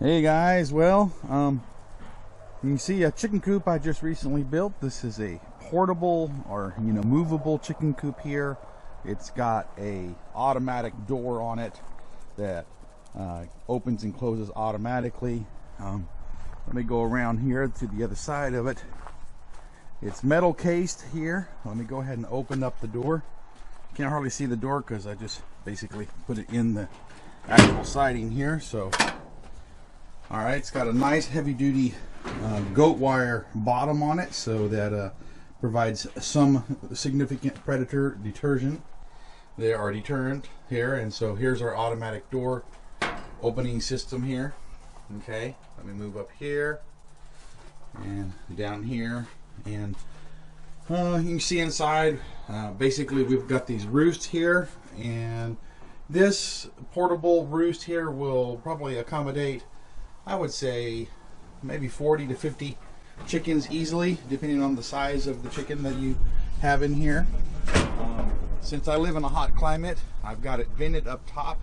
Hey guys, well, you can see a chicken coop I just recently built. This is a portable or movable chicken coop here. It's got a automatic door on it that opens and closes automatically. Let me go around here to the other side of it. It's metal cased here. Let me go ahead and open up the door. Can't hardly see the door because I just basically put it in the actual siding here. So alright, it's got a nice heavy-duty goat wire bottom on it, so that provides some significant predator deterrent. They are deterrent here, and so here's our automatic door opening system here. Okay, let me move up here and down here, and you can see inside. Basically, we've got these roosts here, and this portable roost here will probably accommodate, I would say, maybe 40 to 50 chickens easily, depending on the size of the chicken that you have in here. Since I live in a hot climate, I've got it vented up top,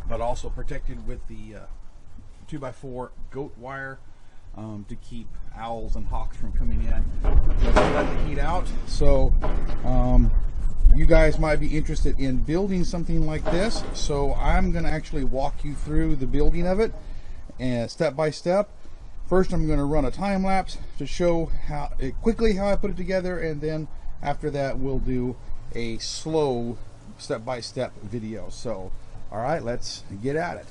but also protected with the 2x4 goat wire to keep owls and hawks from coming in. Let's let the heat out. So you guys might be interested in building something like this, so I'm going to actually walk you through the building of it and step by step. First, I'm going to run a time lapse to show quickly how I put it together, and then after that we'll do a slow step-by-step video. So all right, let's get at it.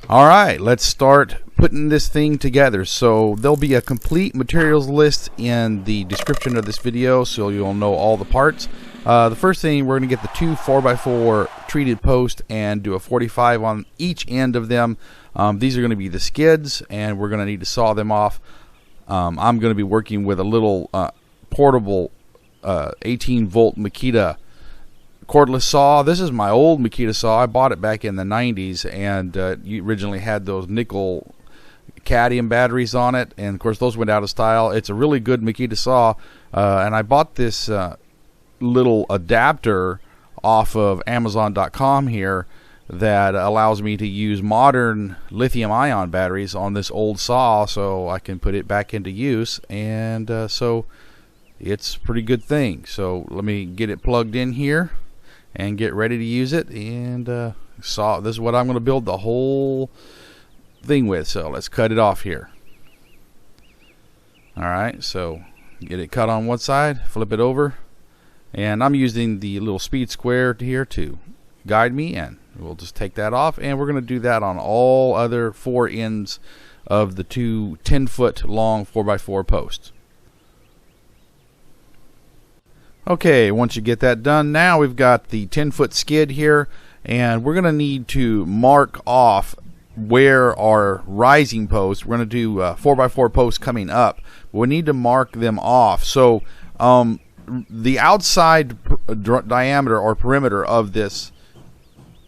Alright, let's start putting this thing together. So there'll be a complete materials list in the description of this video, so you'll know all the parts. The first thing, we're going to get the two 4x4 treated posts and do a 45 on each end of them. These are going to be the skids, and we're going to need to saw them off. I'm going to be working with a little portable 18-volt Makita cordless saw. This is my old Makita saw. I bought it back in the 90s, and you originally had those nickel cadmium batteries on it, and of course those went out of style. It's a really good Makita saw, and I bought this little adapter off of Amazon.com here that allows me to use modern lithium-ion batteries on this old saw, so I can put it back into use, and so it's a pretty good thing. So let me get it plugged in here and get ready to use it, and this is what I'm going to build the whole thing with. So let's cut it off here. Alright, so get it cut on one side, flip it over, and I'm using the little speed square here to guide me, and we'll just take that off, and we're going to do that on all other four ends of the two 10-foot long 4x4 posts. Okay, once you get that done, now we've got the 10-foot skid here, and we're going to need to mark off where our rising posts, we're going to do 4x4 posts coming up, but we need to mark them off. So the outside diameter or perimeter of this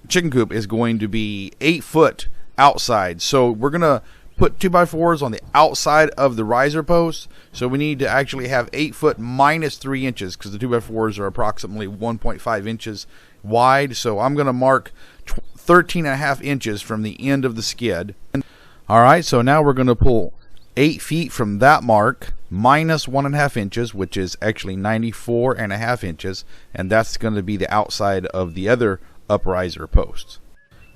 chicken coop is going to be 8 foot outside. So we're going to put 2x4s on the outside of the riser post, so we need to actually have 8 foot minus 3 inches, because the 2x4s are approximately 1.5 inches wide, so I'm going to mark 13.5 inches from the end of the skid. Alright, so now we're going to pull 8 feet from that mark minus 1.5 inches, which is actually 94.5 inches, and that's going to be the outside of the other upriser posts.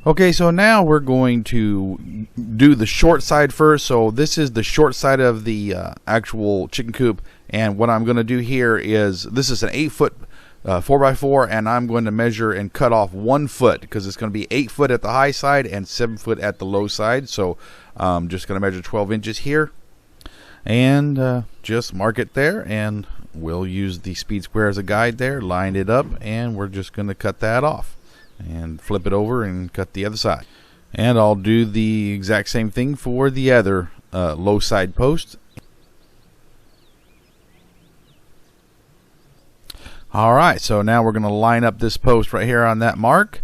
Okay, so now we're going to do the short side first. So this is the short side of the actual chicken coop, and what I'm going to do here is, this is an 8-foot 4x4, and I'm going to measure and cut off 1 foot because it's going to be 8 foot at the high side and 7 foot at the low side. So I'm just going to measure 12 inches here and just mark it there, and we'll use the speed square as a guide there, line it up, and we're just going to cut that off and flip it over and cut the other side. And I'll do the exact same thing for the other low side post. Alright, so now we're going to line up this post right here on that mark,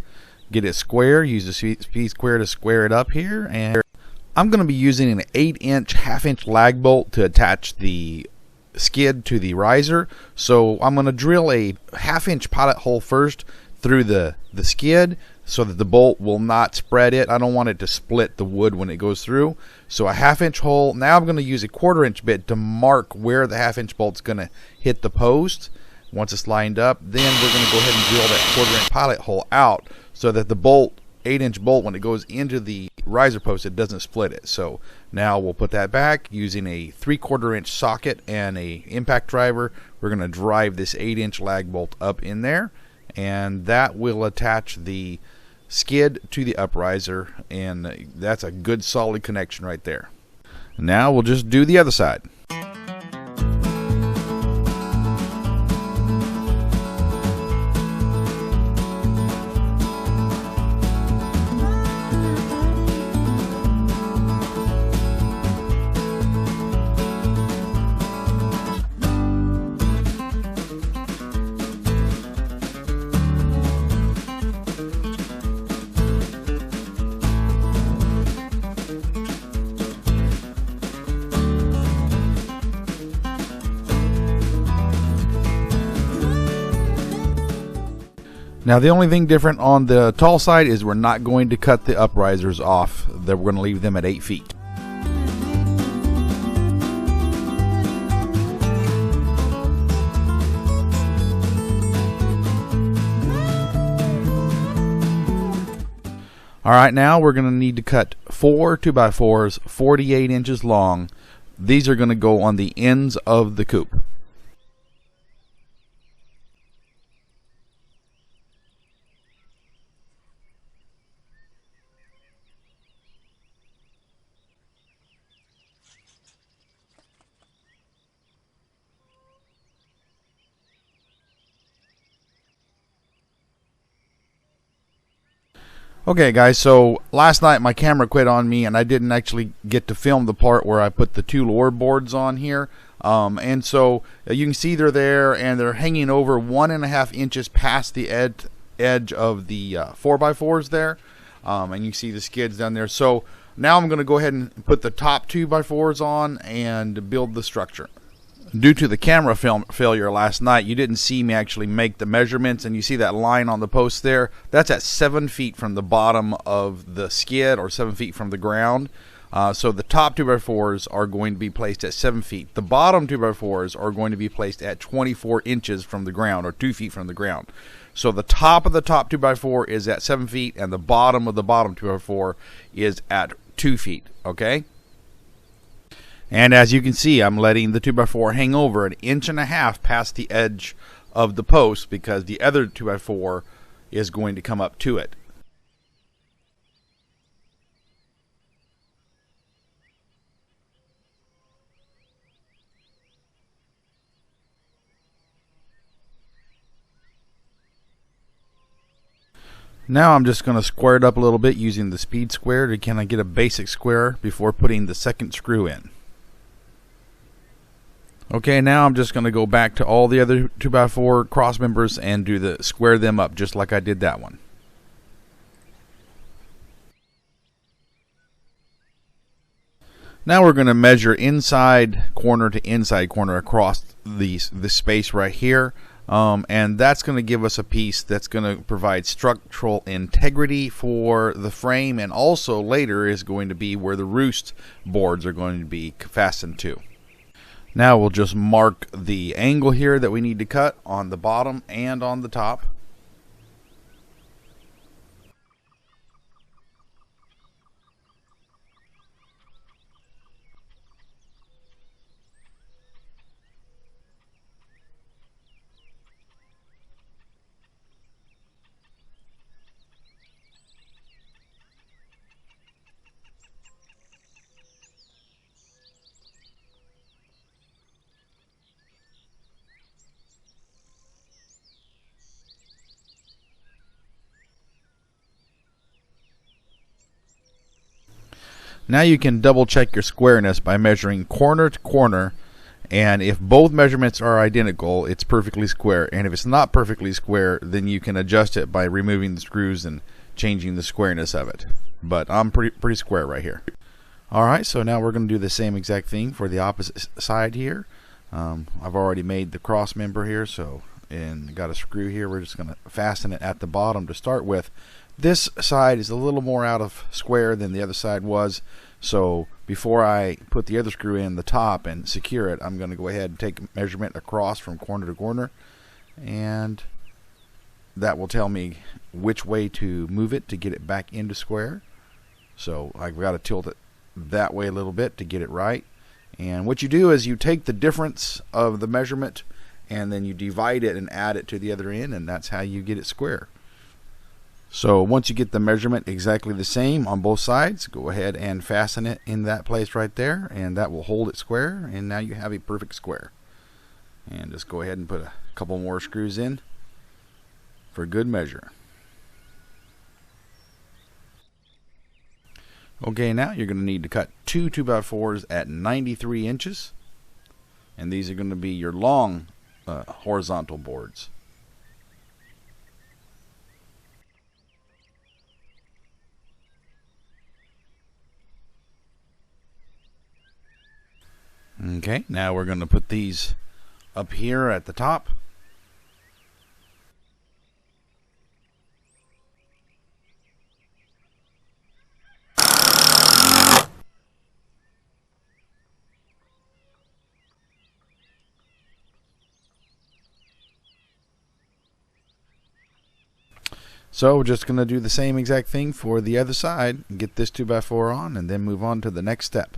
get it square, use the speed square to square it up here, and I'm going to be using an 8-inch half-inch lag bolt to attach the skid to the riser. So I'm going to drill a half-inch pilot hole first through the skid so that the bolt will not spread it. I don't want it to split the wood when it goes through. So a half-inch hole. Now I'm going to use a 1/4-inch bit to mark where the half-inch bolt's going to hit the post. Once it's lined up, then we're going to go ahead and drill that 1/4-inch pilot hole out so that the bolt, 8-inch bolt, when it goes into the riser post, it doesn't split it. So now we'll put that back using a 3/4-inch socket and a impact driver. We're going to drive this 8-inch lag bolt up in there, and that will attach the skid to the upriser, and that's a good solid connection right there. Now we'll just do the other side. Now the only thing different on the tall side is we're not going to cut the uprisers off. We're going to leave them at 8 feet. Alright, now we're going to need to cut 4 2x4s 48 inches long. These are going to go on the ends of the coop. Okay guys, so last night my camera quit on me and I didn't actually get to film the part where I put the 2 lower boards on here. And so you can see they're there and they're hanging over 1.5 inches past the edge of the 4x4s there. And you see the skids down there. So now I'm going to go ahead and put the top 2x4s on and build the structure. Due to the camera failure last night, you didn't see me actually make the measurements, and you see that line on the post there. That's at 7 feet from the bottom of the skid, or 7 feet from the ground. So the top 2x4s are going to be placed at 7 feet. The bottom 2x4s are going to be placed at 24 inches from the ground, or 2 feet from the ground. So the top of the top 2x4 is at 7 feet, and the bottom of the bottom 2x4 is at 2 feet. Okay? And as you can see, I'm letting the 2x4 hang over 1.5 inches past the edge of the post because the other 2x4 is going to come up to it. Now I'm just going to square it up a little bit using the speed square to kind of get a basic square before putting the second screw in. Okay, now I'm just going to go back to all the other 2x4 cross members and square them up just like I did that one. Now we're going to measure inside corner to inside corner across this space right here. And that's going to give us a piece that's going to provide structural integrity for the frame, and also later is going to be where the roost boards are going to be fastened to. Now we'll just mark the angle here that we need to cut on the bottom and on the top. Now you can double check your squareness by measuring corner to corner, and if both measurements are identical, it's perfectly square, and if it's not perfectly square, then you can adjust it by removing the screws and changing the squareness of it. But I'm pretty square right here. Alright, so now we're going to do the same exact thing for the opposite side here. I've already made the cross member here, and got a screw here. We're just going to fasten it at the bottom to start with. This side is a little more out of square than the other side was, so before I put the other screw in the top and secure it, I'm going to go ahead and take a measurement across from corner to corner, and that will tell me which way to move it to get it back into square. So I've got to tilt it that way a little bit to get it right. And what you do is you take the difference of the measurement and then you divide it and add it to the other end, and that's how you get it square. So once you get the measurement exactly the same on both sides, go ahead and fasten it in that place right there, and that will hold it square, and now you have a perfect square. And just go ahead and put a couple more screws in for good measure. Okay, now you're going to need to cut two 2x4s at 93 inches, and these are going to be your long horizontal boards. Okay, now we're going to put these up here at the top. So we're just going to do the same exact thing for the other side, get this 2x4 on, and then move on to the next step.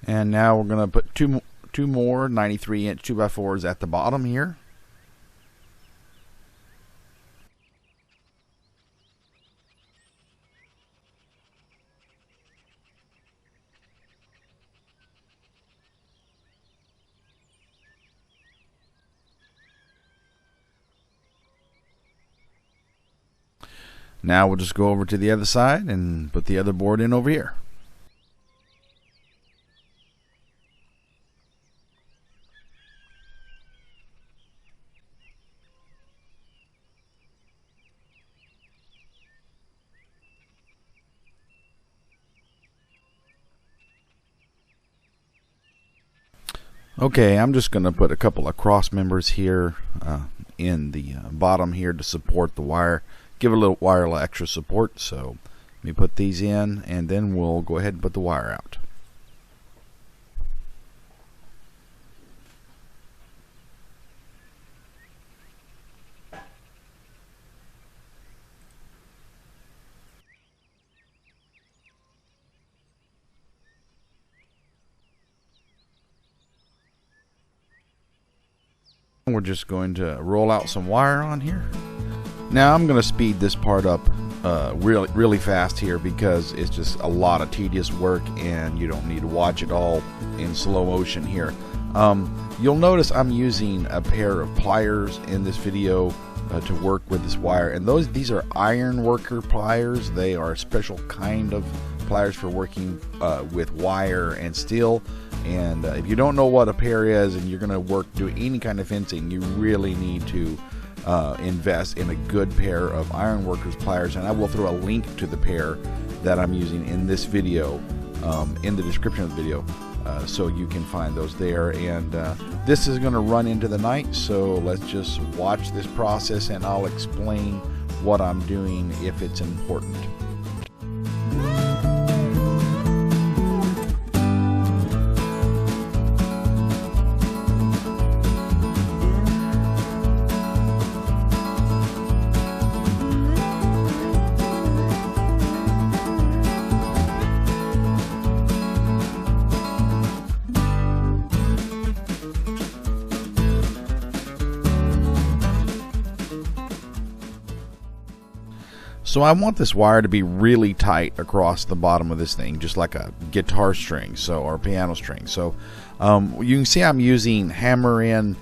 And now we're going to put two more 93-inch 2x4s at the bottom here. Now we'll just go over to the other side and put the other board in over here. Okay, I'm just going to put a couple of cross members here in the bottom here to support the wire. Give a little wire extra support. So let me put these in, and then we'll go ahead and put the wire out. We're just going to roll out some wire on here. Now I'm going to speed this part up really fast here because it's just a lot of tedious work and you don't need to watch it all in slow motion here. You'll notice I'm using a pair of pliers in this video to work with this wire, and these are iron worker pliers. They are a special kind of pliers for working with wire and steel. And if you don't know what a pair is and you're going to do any kind of fencing, you really need to invest in a good pair of ironworkers pliers, and I will throw a link to the pair that I'm using in this video in the description of the video, so you can find those there. And this is going to run into the night, so let's just watch this process and I'll explain what I'm doing if it's important. So I want this wire to be really tight across the bottom of this thing, just like a guitar string, or piano string. So you can see I'm using hammer-in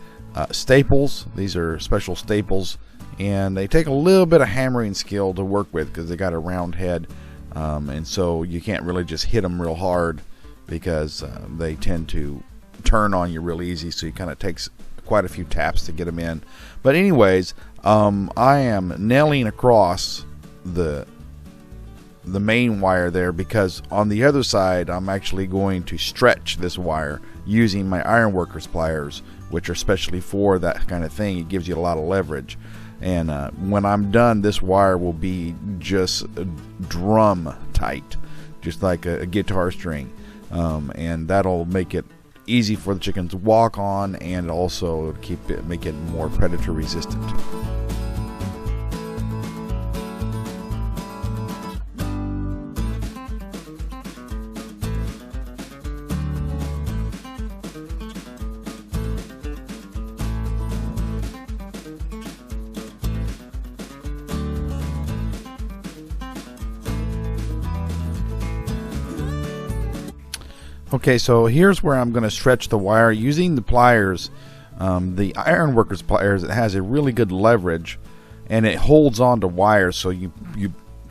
staples. These are special staples, and they take a little bit of hammering skill to work with because they got a round head, and so you can't really just hit them real hard because they tend to turn on you real easy. So it kind of takes quite a few taps to get them in. But anyways, I am nailing across the main wire there, because on the other side I'm actually going to stretch this wire using my ironworkers pliers, which are specially for that kind of thing. It gives you a lot of leverage, and when I'm done, this wire will be just drum tight, just like a guitar string, and that'll make it easy for the chickens to walk on, and also make it more predator resistant. Okay, so here's where I'm going to stretch the wire using the pliers. The ironworkers pliers, it has a really good leverage, and it holds on to wires, so you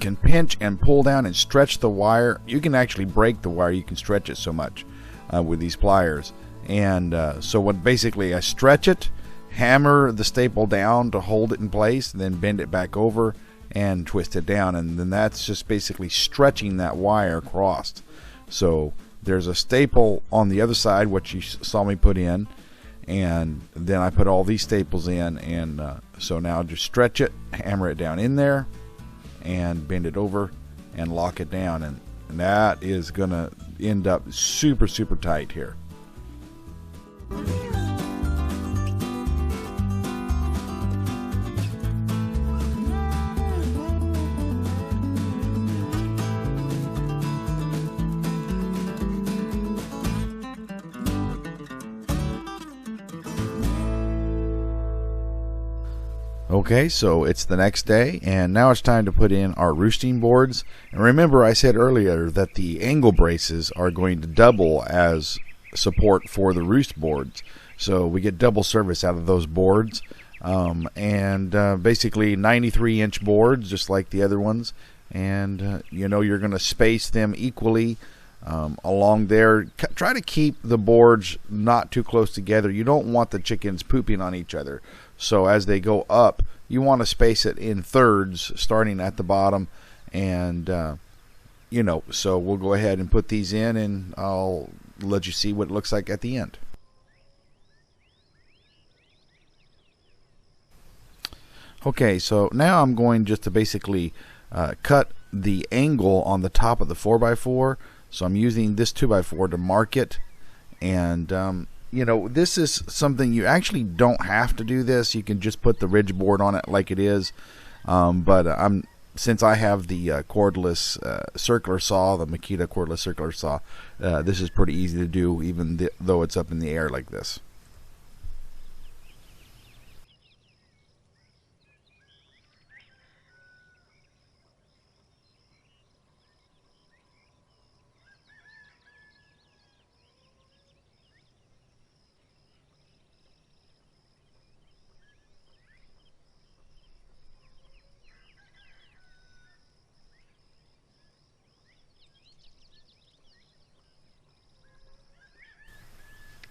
can pinch and pull down and stretch the wire. You can actually break the wire. You can stretch it so much with these pliers. And so what basically, I stretch it, hammer the staple down to hold it in place, then bend it back over and twist it down, and then that's just basically stretching that wire across. So there's a staple on the other side, which you saw me put in, and then I put all these staples in, and so now just stretch it, hammer it down in there, and bend it over and lock it down, and that is gonna end up super tight here. Okay, so it's the next day, and now it's time to put in our roosting boards. And remember, I said earlier that the angle braces are going to double as support for the roost boards. So we get double service out of those boards, and basically 93-inch boards, just like the other ones. And you know, you're going to space them equally along there. Try to keep the boards not too close together. You don't want the chickens pooping on each other. So as they go up, you want to space it in thirds, starting at the bottom, and you know. So we'll go ahead and put these in, and I'll let you see what it looks like at the end. Okay, so now I'm going just to basically cut the angle on the top of the 4x4. So I'm using this 2x4 to mark it, and you know, this is something you actually don't have to do this. You can just put the ridge board on it like it is, but since I have the cordless circular saw, the Makita cordless circular saw, this is pretty easy to do, even though it's up in the air like this.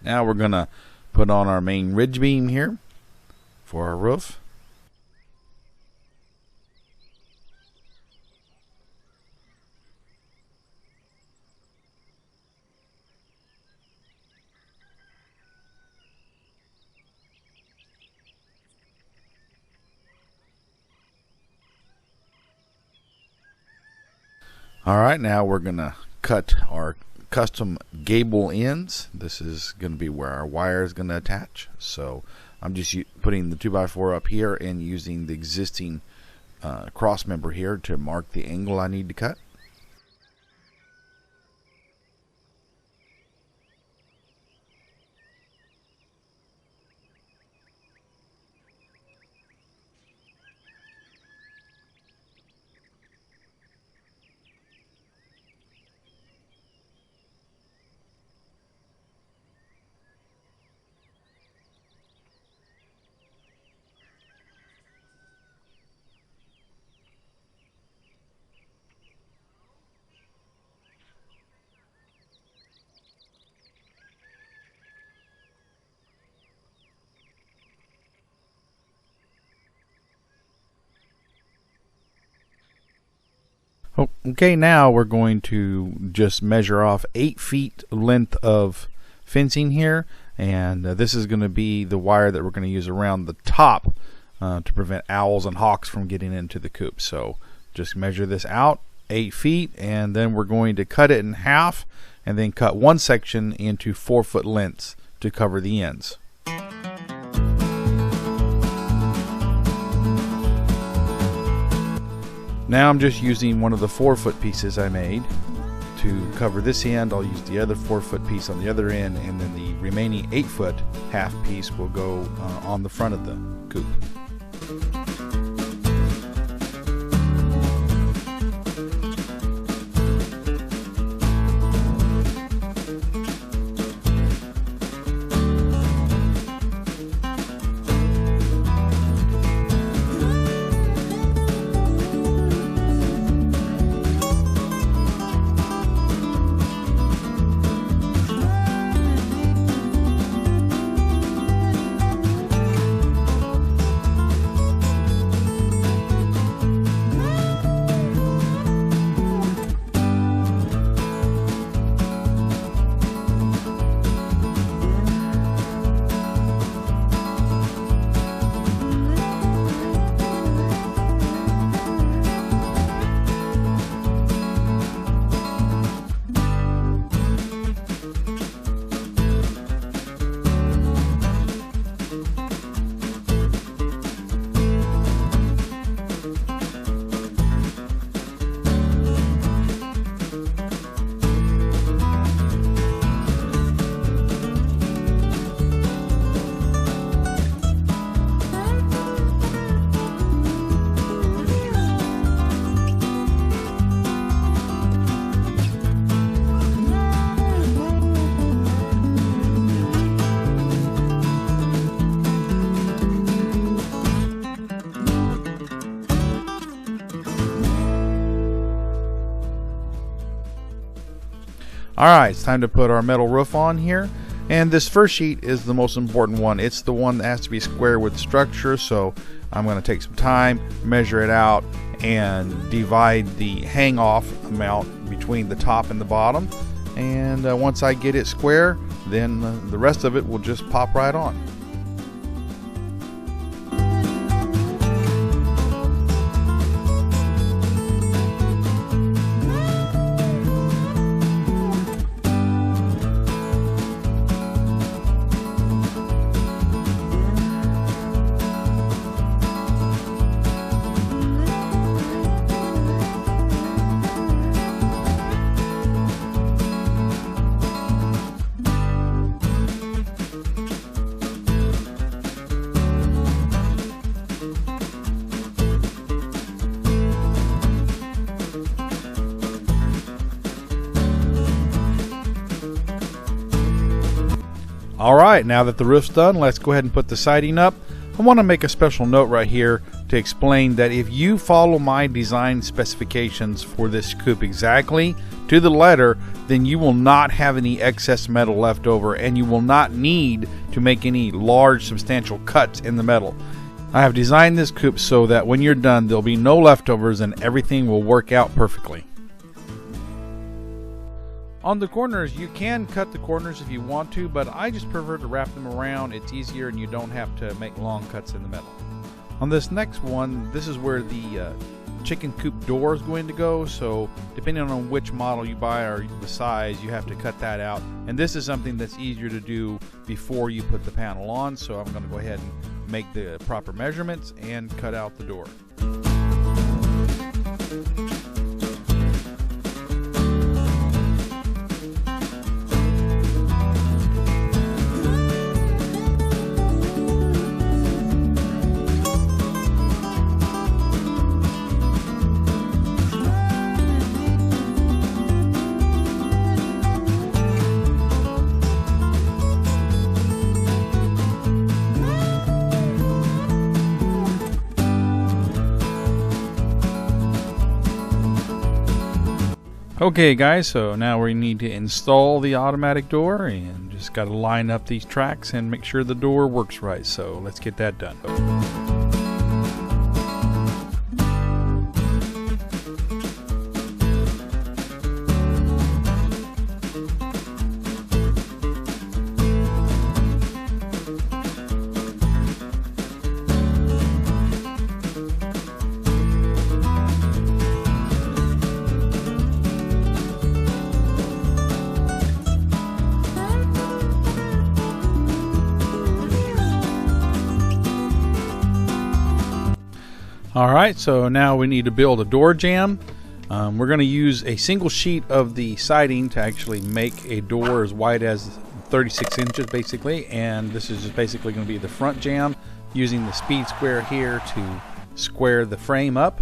Now we're going to put on our main ridge beam here for our roof. Alright, now we're going to cut our custom gable ends. This is going to be where our wire is going to attach. So I'm just putting the 2x4 up here and using the existing cross member here to mark the angle I need to cut. Okay, now we're going to just measure off 8 feet length of fencing here, and this is going to be the wire that we're going to use around the top to prevent owls and hawks from getting into the coop. So just measure this out, 8 feet, and then we're going to cut it in half and then cut one section into 4-foot lengths to cover the ends. Now I'm just using one of the 4-foot pieces I made to cover this end. I'll use the other 4-foot piece on the other end, and then the remaining 8-foot half piece will go on the front of the coop. Alright, it's time to put our metal roof on here, and this first sheet is the most important one. It's the one that has to be square with the structure, so I'm going to take some time, measure it out, and divide the hang off amount between the top and the bottom, and once I get it square, then the rest of it will just pop right on. Alright, now that the roof's done, let's go ahead and put the siding up. I want to make a special note right here to explain that if you follow my design specifications for this coop exactly to the letter, then you will not have any excess metal left over, and you will not need to make any large substantial cuts in the metal. I have designed this coop so that when you're done, there'll be no leftovers and everything will work out perfectly. On the corners, you can cut the corners if you want to, but I just prefer to wrap them around. It's easier and you don't have to make long cuts in the middle. On this next one, this is where the chicken coop door is going to go. So depending on which model you buy or the size, you have to cut that out. And this is something that's easier to do before you put the panel on. So I'm going to go ahead and make the proper measurements and cut out the door. Okay guys, so now we need to install the automatic door, and just got to line up these tracks and make sure the door works right. So let's get that done. Alright, so now we need to build a door jamb. We're going to use a single sheet of the siding to actually make a door as wide as 36 inches basically, and this is just basically going to be the front jamb, using the speed square here to square the frame up.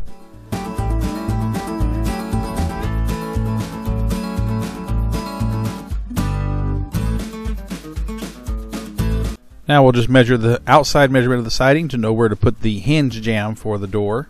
Now we'll just measure the outside measurement of the siding to know where to put the hinge jamb for the door.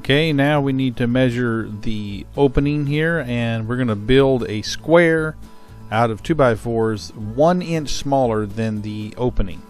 Okay, now we need to measure the opening here, and we're going to build a square out of 2x4s 1 inch smaller than the opening.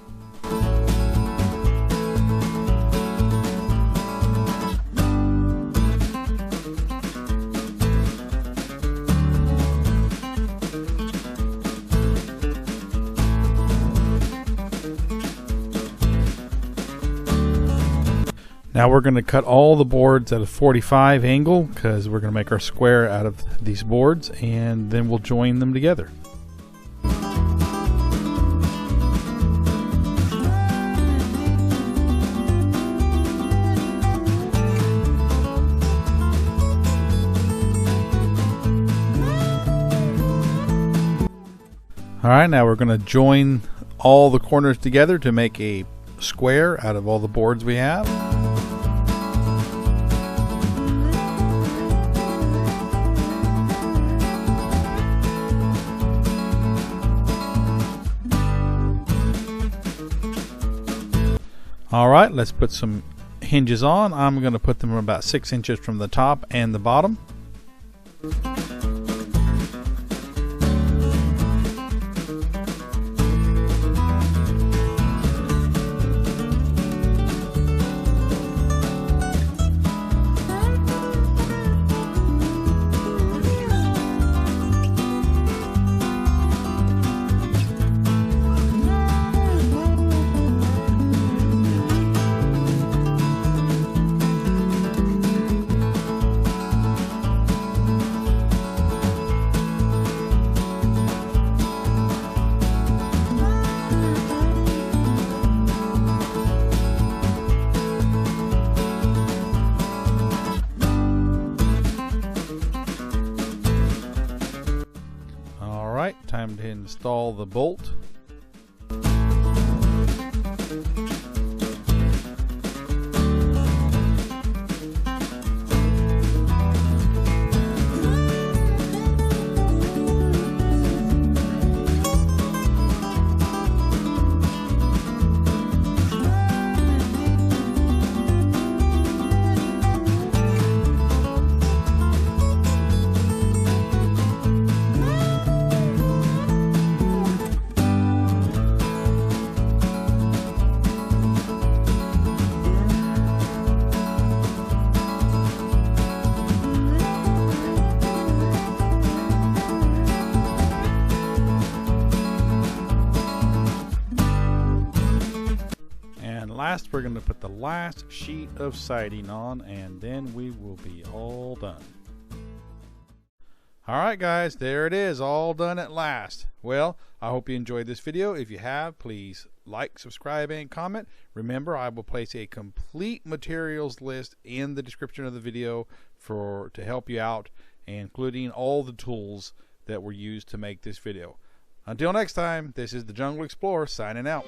Now we're going to cut all the boards at a 45 angle because we're going to make our square out of these boards, and then we'll join them together. Alright, now we're going to join all the corners together to make a square out of all the boards we have. Alright, let's put some hinges on. I'm going to put them about 6 inches from the top and the bottom. Alright, time to install the bolt. last, we're going to put the last sheet of siding on, and then we will be all done. Alright guys, there it is, all done at last. Well, I hope you enjoyed this video. If you have, please like, subscribe, and comment. Remember, I will place a complete materials list in the description of the video to help you out, including all the tools that were used to make this video. Until next time, this is the Jungle Explorer signing out.